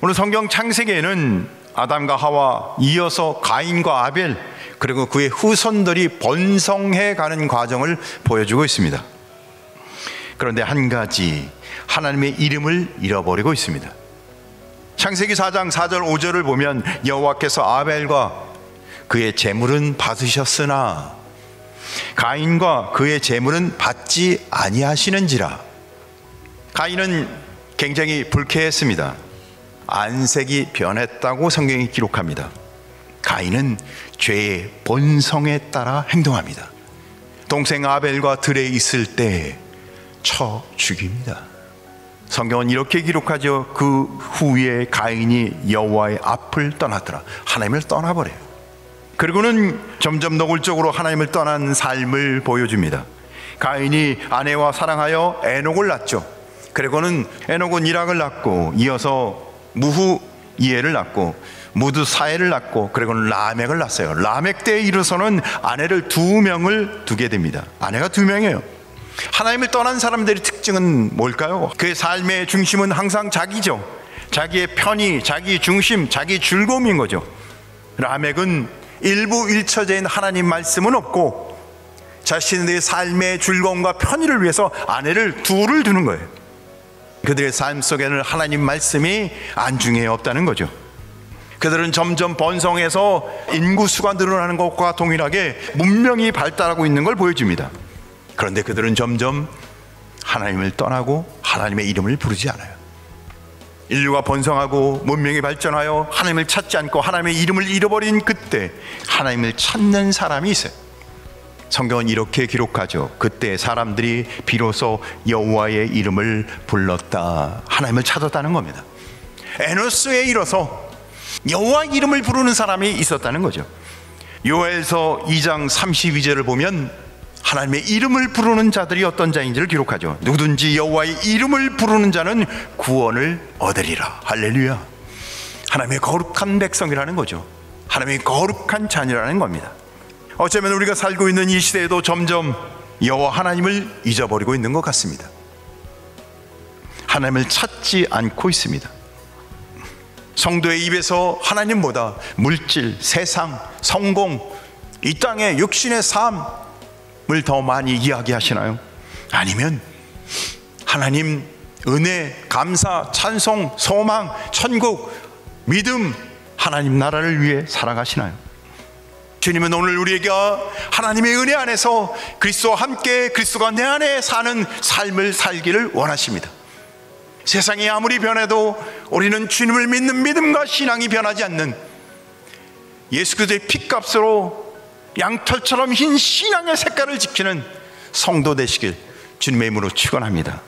오늘 성경 창세기에는 아담과 하와, 이어서 가인과 아벨, 그리고 그의 후손들이 번성해 가는 과정을 보여주고 있습니다. 그런데 한 가지, 하나님의 이름을 잃어버리고 있습니다. 창세기 4장 4절 5절을 보면 여호와께서 아벨과 그의 제물은 받으셨으나 가인과 그의 제물은 받지 아니하시는지라. 가인은 굉장히 불쾌했습니다. 안색이 변했다고 성경이 기록합니다. 가인은 죄의 본성에 따라 행동합니다. 동생 아벨과 들에 있을 때 쳐 죽입니다. 성경은 이렇게 기록하죠. 그 후에 가인이 여호와의 앞을 떠났더라. 하나님을 떠나버려요. 그리고는 점점 노골적으로 하나님을 떠난 삶을 보여줍니다. 가인이 아내와 사랑하여 에녹을 낳죠. 그리고는 에녹은 이락을 낳고, 이어서 무후이엘을 낳고, 무드사엘을 낳고, 그리고는 라멕을 낳았어요. 라멕 때에 이르러서는 아내를 2명을 두게 됩니다. 아내가 2명이에요. 하나님을 떠난 사람들의 특징은 뭘까요? 그의 삶의 중심은 항상 자기죠. 자기의 편의, 자기 중심, 자기 즐거움인 거죠. 라멕은 일부 일처제인 하나님 말씀은 없고 자신의 삶의 즐거움과 편의를 위해서 아내를 2를 두는 거예요. 그들의 삶 속에는 하나님 말씀이 안중에 없다는 거죠. 그들은 점점 번성해서 인구수가 늘어나는 것과 동일하게 문명이 발달하고 있는 걸 보여줍니다. 그런데 그들은 점점 하나님을 떠나고 하나님의 이름을 부르지 않아요. 인류가 번성하고 문명이 발전하여 하나님을 찾지 않고 하나님의 이름을 잃어버린 그때 하나님을 찾는 사람이 있어요. 성경은 이렇게 기록하죠. 그때 사람들이 비로소 여호와의 이름을 불렀다. 하나님을 찾았다는 겁니다. 에노스에 이르러서 여호와 이름을 부르는 사람이 있었다는 거죠. 요엘서 2장 32절을 보면 하나님의 이름을 부르는 자들이 어떤 자인지를 기록하죠. 누구든지 여호와의 이름을 부르는 자는 구원을 얻으리라. 할렐루야. 하나님의 거룩한 백성이라는 거죠. 하나님의 거룩한 자녀라는 겁니다. 어쩌면 우리가 살고 있는 이 시대에도 점점 여호와 하나님을 잊어버리고 있는 것 같습니다. 하나님을 찾지 않고 있습니다. 성도의 입에서 하나님보다 물질, 세상, 성공, 이 땅의 육신의 삶을 더 많이 이야기하시나요? 아니면 하나님, 은혜, 감사, 찬송, 소망, 천국, 믿음, 하나님 나라를 위해 살아가시나요? 주님은 오늘 우리에게 하나님의 은혜 안에서 그리스도와 함께 그리스도가 내 안에 사는 삶을 살기를 원하십니다. 세상이 아무리 변해도 우리는 주님을 믿는 믿음과 신앙이 변하지 않는 예수 그리스도의 피값으로 양털처럼 흰 신앙의 색깔을 지키는 성도 되시길 주님의 이름으로 축원합니다.